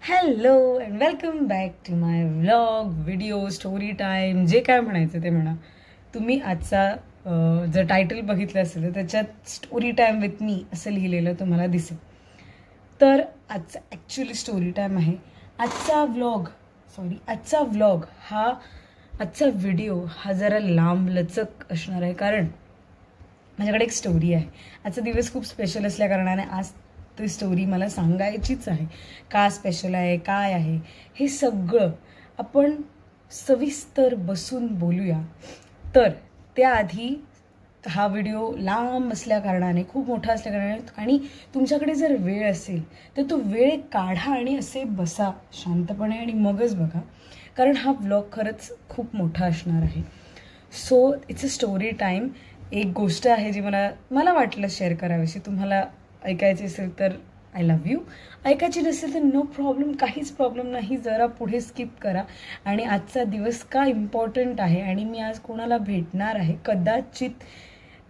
Hello and welcome back to my vlog video story time. जे काय म्हणायचं ते म्हणा. तुम्ही आजचा जर टायटल बघितलं असेल तर त्याच्यात स्टोरी टाईम विथ मी असं लिहिलेलं तुम्हाला दिसेल. तर आजचा ॲक्च्युली स्टोरी टाईम आहे. आजचा व्हिडिओ हा जरा लांब लचक असणार आहे, कारण माझ्याकडे एक स्टोरी आहे. आजचा दिवस खूप स्पेशल असल्या कारणाने आज ती स्टोरी मला सांगायचीच आहे. का स्पेशल आहे, काय आहे, हे सगळं आपण सविस्तर बसून बोलूया. तर त्याआधी हा व्हिडिओ लांब असल्या कारणाने, खूप मोठा असल्या कारणाने, आणि तुमच्याकडे जर वेळ असेल तर तो वेळ काढा आणि असे बसा शांतपणे आणि मगच बघा, कारण हा व्लॉग खरंच खूप मोठा असणार आहे. So it's a story time. एक गोष्ट आहे जी मला वाटलं शेअर करावीशी. तुम्हाला ऐकायची असेल तर आय लव्ह यू, ऐकायची नसेल तर नो प्रॉब्लेम, काहीच प्रॉब्लेम नाही. जरा पुढे स्किप करा. आणि आजचा दिवस का इम्पॉर्टंट आहे आणि मी आज कोणाला भेटणार आहे कदाचित,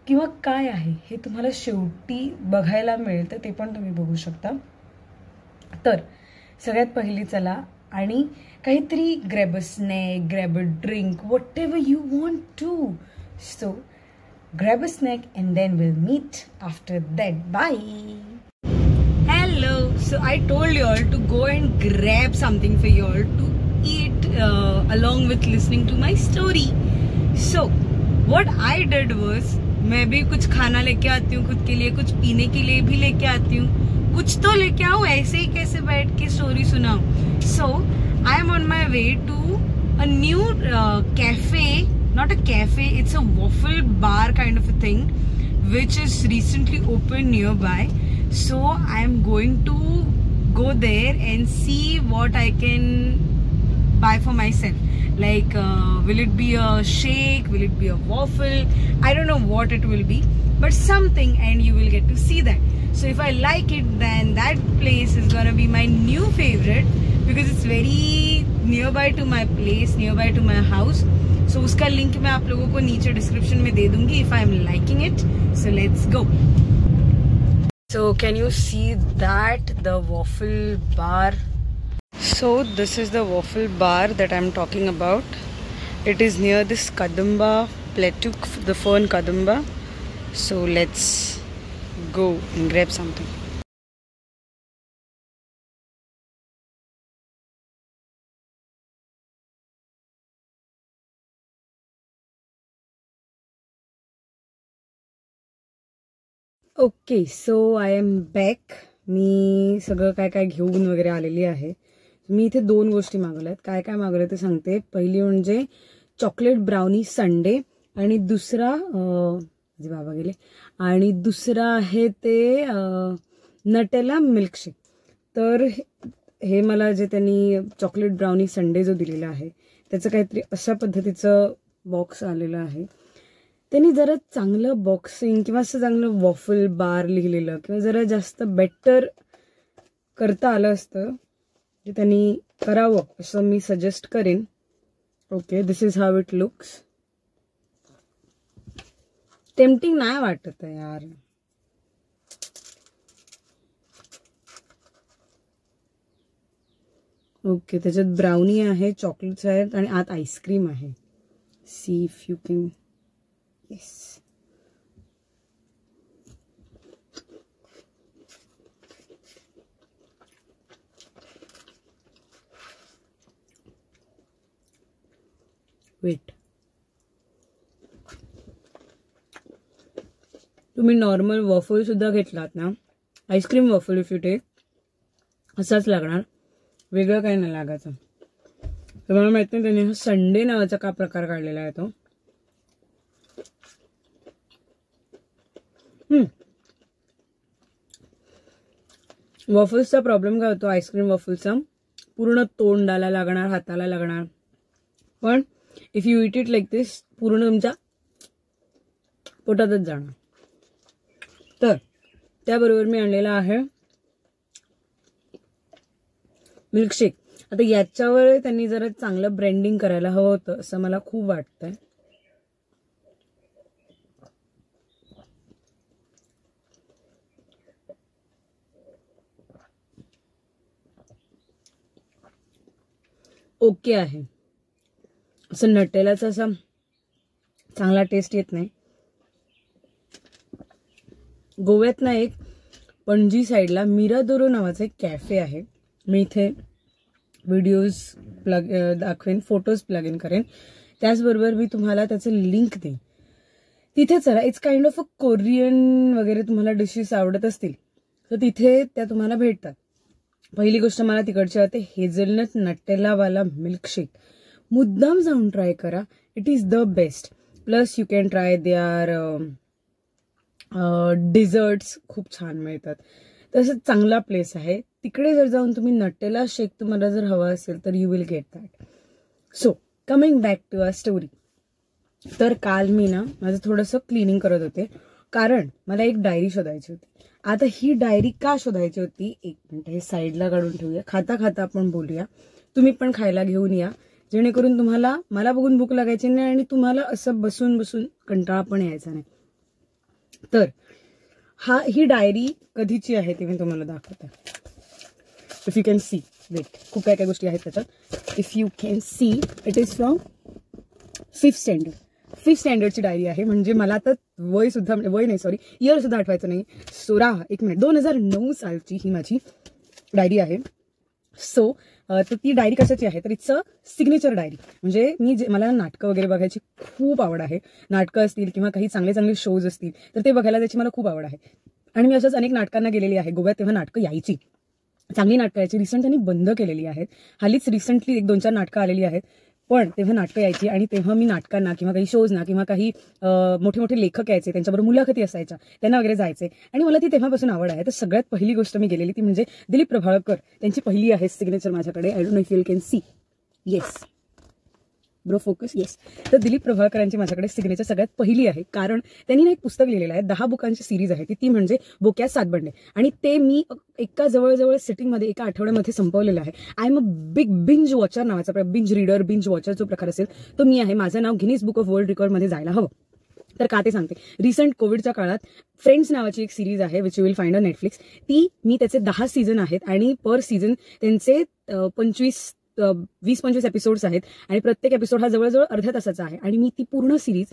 किंवा काय आहे हे तुम्हाला शेवटी बघायला मिळेल, तर ते पण तुम्ही बघू शकता. तर सगळ्यात पहिली चला आणि काहीतरी grab a snack, grab a drink, whatever you want to. So grab a snack and then we'll meet after that. Bye. Hello. So I told you all to go and grab something for you all to eat along with listening to my story. So what I did was, मैं भी कुछ खाना लेके आती हूँ खुद के लिए, कुछ पीने के लिए भी लेके आती हूँ, कुछ तो लेके आऊँ, ऐसे ही कैसे बैठ के स्टोरी सुनाऊँ. So I am on my way to a new cafe. Not a cafe, it's a waffle bar kind of a thing which is recently opened nearby. So I am going to go there and see what I can buy for myself. Like will it be a shake, will it be a waffle, I don't know what it will be, but something, and you will get to see that. So if I like it, then that place is gonna be my new favorite because it's very nearby to my place, nearby to my house. So उसका link मैं आप लोगों को नीचे description में दे दूंगी if I am liking it. So let's go. So can you see that, the waffle bar? So this is the waffle bar that I'm talking about. It is near this Kadamba plateau, the fern Kadamba. So let's go and grab something. Okay, so I am back. मी सगळं काय काय घेऊन वगैरे आलेली आहे. मी इथे 2 गोष्टी मागवल्यात. काय काय मागवलं ते सांगते. पहिली म्हणजे चॉकलेट ब्राउनी संडे, आणि दुसरा बाबा गेले, आणि दुसरा आहे ते नटेला मिल्कशेक. तर हे मला जे त्यांनी चॉकलेट ब्राउनी संडे जो दिलेला आहे त्याचं काहीतरी अशा पद्धतीचं बॉक्स आलेलं आहे. त्यांनी जरा चांगलं बॉक्सिंग किंवा असं चांगलं वॉफल बार लिहिलेलं किंवा जरा जास्त बेटर करता आलं असतं, जे त्यांनी करावं असं मी सजेस्ट करेन. Okay, this is how it looks. Tempting नाही वाटत आहे यार. ओके, त्याच्यात ब्राउनी आहे, चॉकलेट्स आहेत आणि आत आईस्क्रीम आहे. See if you can. Yes. Wait. तुम्ही नॉर्मल वॉफल सुद्धा घेतलात ना, ice cream waffle if you take, असाच लागणार, वेगळं काही नाही लागायचं. तर मला माहित नाही त्याने संडे नावाचा का प्रकार काढलेला आहे तो. वॉफल्सचा प्रॉब्लेम काय होतो आईस्क्रीम वॉफल्सचा, पूर्ण तोंडाला लागणार, हाताला लागणार. पण if you eat eat like this, पूर्ण तुमच्या पोटातच जाणार. तर त्याबरोबर मी आणलेला आहे मिल्कशेक. आता याच्यावर त्यांनी जरा चांगलं ब्रँडिंग करायला हवं होतं असं मला खूप वाटतंय. ओके आहे. असं नटेलाचा असा चांगला टेस्ट येत नाही. गोव्यात ना एक पणजी साईडला मिरादोरो नावाचं एक कॅफे आहे. मी इथे व्हिडिओज दाखवेन, फोटोज प्लग इन करेन, त्याचबरोबर मी तुम्हाला त्याचं लिंक देईन. तिथे चला. It's kind of a Korean वगैरे तुम्हाला डिशेस आवडत असतील तर तिथे त्या तुम्हाला भेटतात. पहिली गोष्ट मला तिकडची आवडते हेझलनट नटेलावाला मिल्कशेक. मुद्दाम जाऊन ट्राय करा. It is the best. Plus you can try their desserts खूप छान मिळतात. तसं चांगला प्लेस आहे. तिकडे जर जाऊन तुम्ही नटेला शेक तुम्हाला जर हवा असेल तर you will get that. So coming back to a story. तर काल मी ना माझं थोडंसं क्लिनिंग करत होते कारण मला एक डायरी शोधायची होती. आता ही डायरी का शोधायची होती, एक मिनिट हे साईडला काढून ठेवूया. खाता खाता आपण बोलूया. तुम्ही पण खायला घेऊन या जेणेकरून तुम्हाला मला बघून भूक लागायची नाही आणि तुम्हाला असं बसून बसून कंटाळा पण यायचा नाही. तर ही डायरी कधीची आहे ते मी तुम्हाला दाखवते. If you can see, wait, खूप काय काय गोष्टी आहेत त्याच्यात. If you can see, it is from 5th standard. 5th स्टँडर्डची डायरी आहे. म्हणजे मला आता वय नाही सॉरी इयर सुद्धा आठवायचं नाही. 2009 सालची ही माझी डायरी आहे. सो तर ती डायरी कशाची आहे तर इट्स अ सिग्नेचर डायरी. म्हणजे मला नाटकं वगैरे बघायची खूप आवड आहे. नाटकं असतील किंवा काही चांगले चांगले शोज असतील तर ते बघायला त्याची मला खूप आवड आहे. आणि मी अशाच अनेक नाटकांना गेलेली आहे. गोव्यात तेव्हा नाटकं यायची, चांगली नाटकं यायची. रिसेंट त्यांनी बंद केलेली आहेत. हल्लीच रिसेंटली 1-2-4 नाटकं आलेली आहेत. पण तेव्हा नाटकं यायची आणि तेव्हा मी नाटकांना किंवा काही शोजना किंवा काही मोठे मोठे लेखक यायचे, त्यांच्याबरोबर मुलाखती असायच्या, त्यांना वगैरे जायचे आणि मला ती तेव्हापासून आवड आहे. तर सगळ्यात पहिली गोष्ट मी गेलेली ती म्हणजे दिलीप प्रभावळकर त्यांची पहिली आहे सिग्नेचर माझ्याकडे. I don't know if you can C. Yes bro, focus. Yes. तर दिलीप प्रभावळकरांची माझ्याकडे सिग्नेचर सगळ्यात पहिली आहे कारण त्यांनी ना एक पुस्तक लिहिलेलं आहे. 10 बुकांची सिरीज आहे ती म्हणजे बोक्यात सातबंडे. आणि ते मी एका जवळजवळ सिटिंगमध्ये एका आठवड्यामध्ये संपवलेलं आहे. I am a big binge watcher नावाचा बिंज रीडर, बिंज वॉचर जो प्रकार असेल तो मी आहे. माझं नाव गिनीज बुक ऑफ वर्ल्ड रेकॉर्डमध्ये जायला हवं. तर का ते सांगते. रिसेंट कोविडच्या काळात फ्रेंड्स नावाची एक सिरीज आहे which you will find on Netflix. ती मी त्याचे 10 सीझन आहेत आणि पर सीझन त्यांचे 20-25 एपिसोड्स आहेत आणि प्रत्येक एपिसोड हा जवळजवळ अर्ध्या तासाचा आहे. आणि मी ती पूर्ण सिरीज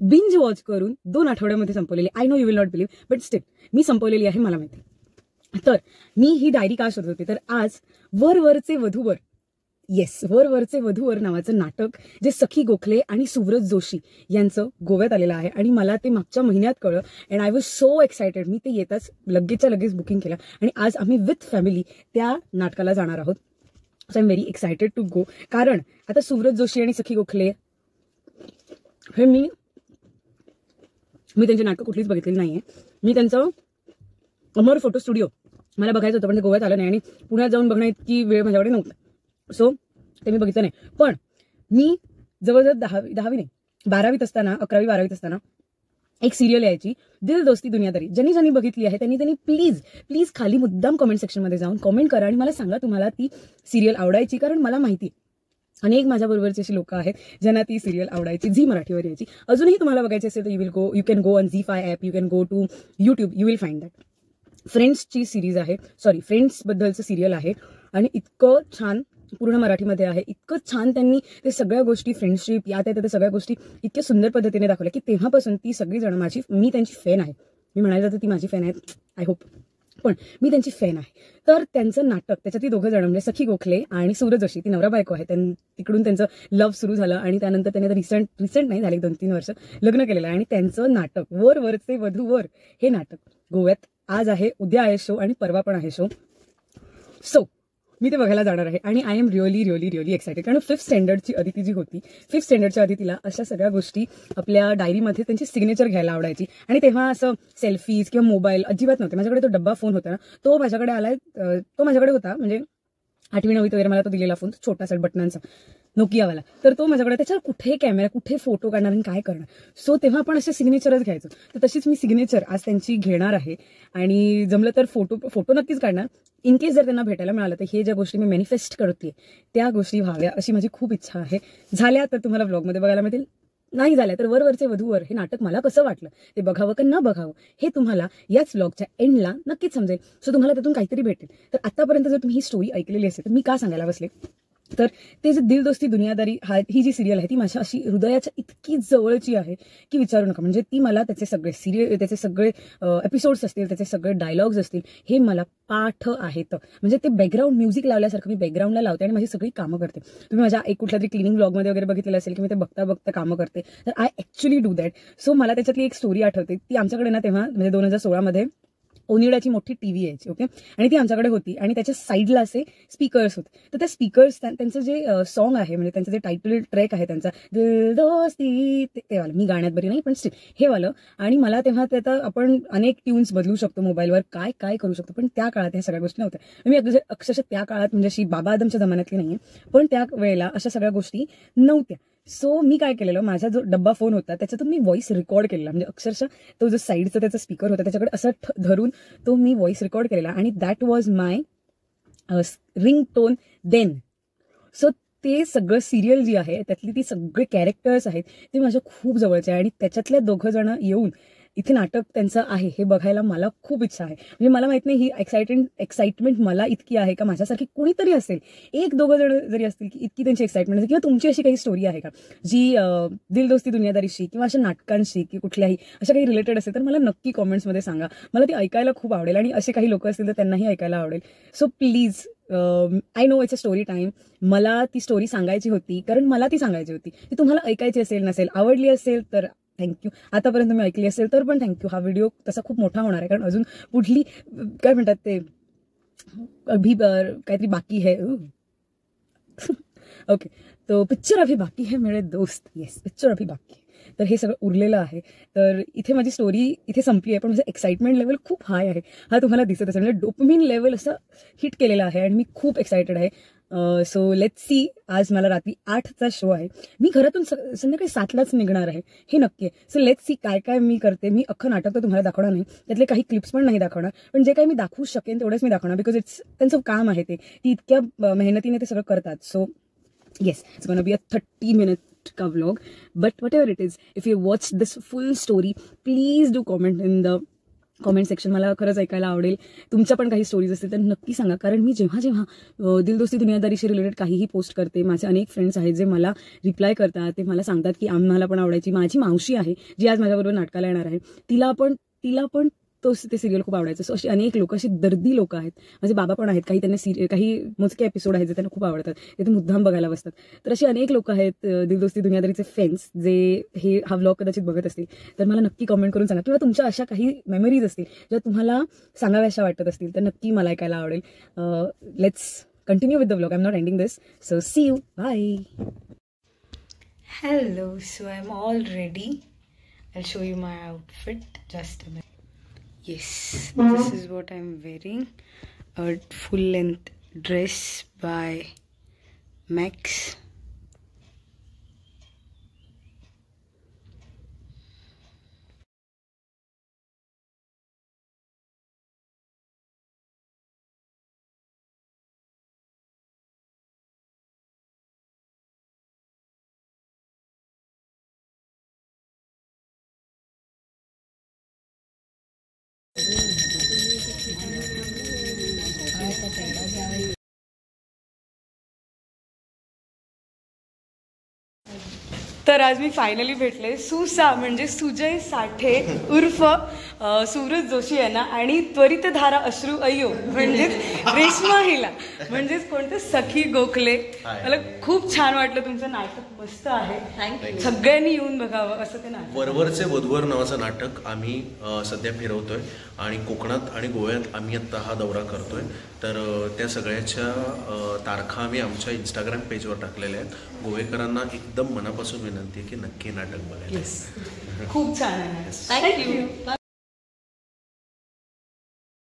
बिंज वॉच करून 2 आठवड्यामध्ये संपवलेली. I know you will not believe but still मी संपवलेली आहे, मला माहिती. तर मी ही डायरी का शोधत होते तर आज वरवरचे वधूवर, येस, वरवरचे वधूवर नावाचं नाटक जे सखी गोखले आणि सुव्रत जोशी यांचं गोव्यात आलेलं आहे आणि मला ते मागच्या महिन्यात कळलं and I was so excited. मी ते येताच लगेचच्या लगेच बुकिंग केलं आणि आज आम्ही विथ फॅमिली त्या नाटकाला जाणार आहोत. So I am very excited to go. कारण आता सुव्रत जोशी आणि सखी गोखले हे मी त्यांची नाटकं कुठलीच बघितलेली नाहीये. मी त्यांचं अमर फोटो स्टुडिओ मला बघायचं होतं पण ते गोव्यात आलं नाही आणि पुण्यात जाऊन बघण्या इतकी वेळ माझ्याकडे नव्हता. सो ते मी बघितलं नाही. पण मी जवळजवळ 12वीत असताना 11वी-12वीत असताना एक सिरियल यायची दिल दोस्ती दुनियादारी. ज्यांनी बघितली आहे त्यांनी प्लीज खाली मुद्दाम कमेंट सेक्शनमध्ये जाऊन कमेंट करा आणि मला सांगा तुम्हाला ती सिरियल आवडायची. कारण मला माहिती अनेक माझ्याबरोबरची अशी लोक आहेत ज्यांना ती सिरियल आवडायची. झी मराठीवर यायची. अजूनही तुम्हाला बघायची असेल तर you can go on ZEE5 app, you can go to YouTube, you will find that. फ्रेंड्सची सिरीज आहे, सॉरी फ्रेंड्सबद्दलचं सिरियल आहे आणि इतकं छान पूर्ण मराठीमध्ये आहे. इतकं छान त्यांनी ते सगळ्या गोष्टी फ्रेंडशिप यात त्या सगळ्या गोष्टी इतक्या सुंदर पद्धतीने दाखवल्या की तेव्हापासून ती सगळी जण मी त्यांची फॅन आहे. मी म्हणायला तर ती माझी फॅन आहे, आय होप, पण मी त्यांची फॅन आहे. तर त्यांचं नाटक त्याच्यात 2 जण म्हणजे सखी गोखले आणि सुव्रत जोशी ती नवरा बायको आहे. तिकडून त्यांचं लव्ह सुरू झालं आणि त्यानंतर त्यांनी रिसेंट नाही झाले 2-3 वर्ष लग्न केलेलं आहे आणि त्यांचं नाटक वरवरचे वधूवर हे नाटक गोव्यात आज आहे, उद्या आहे शो आणि परवा पण आहे शो. सो मी ते बघायला जाणार आहे आणि आय एम रिअली एक्सायटेड. कारण 5th स्टँडर्डची अदिती जी होती, 5th स्टँडर्डच्या अदितीला अशा सगळ्या गोष्टी आपल्या डायरीमध्ये त्यांची सिग्नेचर घ्यायला आवडायची. आणि तेव्हा असं सेल्फीज किंवा मोबाईल अजिबात नव्हते. माझ्याकडे तो डब्बा फोन होता ना, तो माझ्याकडे होता. म्हणजे 8वी-9वीत वगैरे मला तो दिलेला फोन, छोटासा बटनांचा नोकियावाला. तर तो माझ्याकडे, त्याच्यावर कुठे कॅमेरा, कुठे फोटो काढणार आणि काय करणार. सो तेव्हा आपण असे सिग्नेचरच घ्यायचो. तर तशीच मी सिग्नेचर आज त्यांची घेणार आहे आणि जमलं तर फोटो नक्कीच काढणार. इन केस जर त्यांना भेटायला मिळालं तर हे ज्या गोष्टी मी मॅनिफेस्ट करते त्या गोष्टी व्हाव्या अशी माझी खूप इच्छा आहे. झाल्या तर तुम्हाला ब्लॉगमध्ये बघायला मिळतील, नाही झाल्या तर वरवरचे वधूवर हे नाटक मला कसं वाटलं ते बघावं का न बघावं हे तुम्हाला याच ब्लॉगच्या एंडला नक्कीच समजेल. सो तुम्हाला त्यातून काहीतरी भेटेल. तर आतापर्यंत जर तुम्ही ही स्टोरी ऐकलेली असेल तर मी का सांगायला बसले तर ते जे दिल दोस्ती दुनियादारी ही जी सिरियल आहे ती माझ्या अशी हृदयाच्या इतकी जवळची आहे की विचारू नका. म्हणजे ती मला त्याचे सगळे एपिसोड्स असतील, त्याचे सगळे डायलॉग्स असतील, हे मला पाठ आहेत. म्हणजे ते बॅकग्राऊंड म्युझिक लावल्यासारखं मी बॅकग्राऊंडला लावते आणि माझी सगळी कामं करते. तुम्ही माझ्या एक कुठल्या तरी क्लिनिंग ब्लॉगमध्ये वगैरे बघितलेलं असेल की मी ते बघता बघता कामं करते, तर I actually do that. So मला त्याच्यातली एक स्टोरी आठवते. ती आमच्याकडे ना तेव्हा म्हणजे 2016 ओनिडाची मोठी टीव्ही यायची, ओके, आणि ती आमच्याकडे होती आणि त्याच्या साईडला असे स्पीकर्स होते. तर त्या स्पीकर्स त्यांचं जे सॉन्ग आहे, म्हणजे त्यांचं जे टायटल ट्रॅक आहे त्यांचा दिल दोस्ती, ते वालं, मी गाण्यात बरी नाही पण स्टिल हे वालं. आणि मला तेव्हा त्यात आपण अनेक ट्यून्स बदलू शकतो मोबाईलवर, काय काय करू शकतो, पण त्या काळात ह्या सगळ्या गोष्टी नव्हत्या. मी अक्षरशः त्या काळात म्हणजे अशी बाबा आदमच्या जमान्यातली नाहीये, पण त्या वेळेला अशा सगळ्या गोष्टी नव्हत्या. सो मी काय केलेलं, माझा जो डब्बा फोन होता त्याच्यातून मी व्हॉइस रेकॉर्ड केलेला. म्हणजे अक्षरशः तो जो साईडचा त्याचा स्पीकर होता त्याच्याकडे असं धरून तो मी व्हॉइस रेकॉर्ड केलेला आणि that was my ring tone then. So ते सगळं सिरियल जी आहे त्यातली ती सगळे कॅरेक्टर्स आहेत ते माझ्या खूप जवळचे आहे आणि त्याच्यातल्या 2 जण येऊन इथे नाटक त्यांचं आहे हे बघायला मला खूप इच्छा आहे. म्हणजे मला माहित नाही ही एक्साइटमेंट मला इतकी आहे का माझ्यासारखी कुणीतरी असेल, 1-2 जण जरी असतील की इतकी त्यांची एक्साइटमेंट असेल, किंवा तुमची अशी काही स्टोरी आहे का जी दिल दोस्ती दुनियादारीशी किंवा अशा नाटकांशी की कुठल्याही अशा काही रिलेटेड असेल तर मला नक्की कॉमेंट्समध्ये सांगा. मला ती ऐकायला खूप आवडेल आणि असे काही लोक असतील तर त्यांनाही ऐकायला आवडेल. So please, I know it's a story time. मला ती स्टोरी सांगायची होती कारण मला ती सांगायची होती. ती तुम्हाला ऐकायची असेल नसेल, आवडली असेल तर थँक्यू. आतापर्यंत मी ऐकली असेल तर पण थँक्यू. हा व्हिडिओ तसा खूप मोठा होणार आहे कारण अजून पुढली काय म्हणतात ते काहीतरी बाकी है. ओके, तो पिक्चर अभी बाकी है मेरे दोस्त. येस, पिक्चर अभी बाकी है. तर हे सगळं उरलेलं आहे. तर इथे माझी स्टोरी इथे संपली आहे, पण माझं एक्साइटमेंट लेवल खूप हाय आहे. हा तुम्हाला दिसत असेल, म्हणजे डोपामिन लेवल असं हिट केलेलं आहे आणि मी खूप एक्सायटेड आहे. So let's see. आज मला रात्री 8चा शो आहे. मी घरातून संध्याकाळी 7लाच निघणार आहे, हे नक्की आहे. सो लेट्स सी काय काय मी करते. मी अख्खं नाटक तर तुम्हाला दाखवणार नाही, त्यातले काही क्लिप्स पण नाही दाखवणार, पण जे काही मी दाखवू शकेन तेवढंच मी दाखवणार, बिकॉज त्यांचं काम आहे. ती इतक्या मेहनतीने ते सगळं करतात. So yes, it's gonna be a 30-minute का vlog, but whatever it is, if you watch this full story, please do comment in the comment section. मला खरंच ऐकायला आवडेल. तुमच्या पण काही स्टोरीज असतील तर नक्की सांगा, कारण मी जेव्हा दिल दोस्ती दुनियादारीशी रिलेटेड काहीही पोस्ट करते, माझे अनेक फ्रेंड्स आहेत जे मला रिप्लाय करतात, ते मला सांगतात की आम्हाला पण आवडायची. माझी मावशी आहे जी आज माझ्याबरोबर नाटकाला येणार आहे, तिला पण ते सिरियल खूप आवडायचं. सो अशी अनेक लोक, अशी दर्दी लोक आहेत. माझे बाबा पण आहेत, काही मोजके एपिसोड आहेत जे त्यांना खूप आवडतात, ते मुद्दाम बघायला बसतात. तर अशी अनेक लोक आहेत दिल दोस्ती दुनियादारीचे फॅन्स जे हा व्लॉग कदाचित बघत असतील. तर मला नक्की कमेंट करून सांगा, किंवा तुमच्या अशा काही मेमरीज असतील ज्या तुम्हाला सांगाव्याशा वाटत असतील तर नक्की मला ऐकायला आवडेल. Let's continue with the vlog. I am not ending this. So see you, bye. Hello, so I am all ready. I show you my outfit just a minute. Yes, this is what I'm wearing. A full length dress by Max. तर आज मी finally भेटले Sousa म्हणजे सुजय साठे उर्फ सूरज जोशी यांना आणि त्वरित धारा अश्रू अय्यो म्हणजेच रेश्मा हिला म्हणजेच कोणतं सखी गोखले. मला खूप छान वाटलं. तुमचं नाटक मस्त आहे, सगळ्यांनी येऊन बघावं असं ते नाटक. वरवरचे वधूवर नावाचं नाटक आम्ही सध्या फिरवतोय आणि कोकणात आणि गोव्यात आम्ही आत्ता हा दौरा करतोय. तर त्या सगळ्याच्या तारखा आम्ही आमच्या इंस्टाग्राम पेजवर टाकलेल्या आहेत. गोवेकरांना एकदम मनापासून विनंती आहे की नक्की नाटक बघायला. खूप छान आहे. थँक्यू.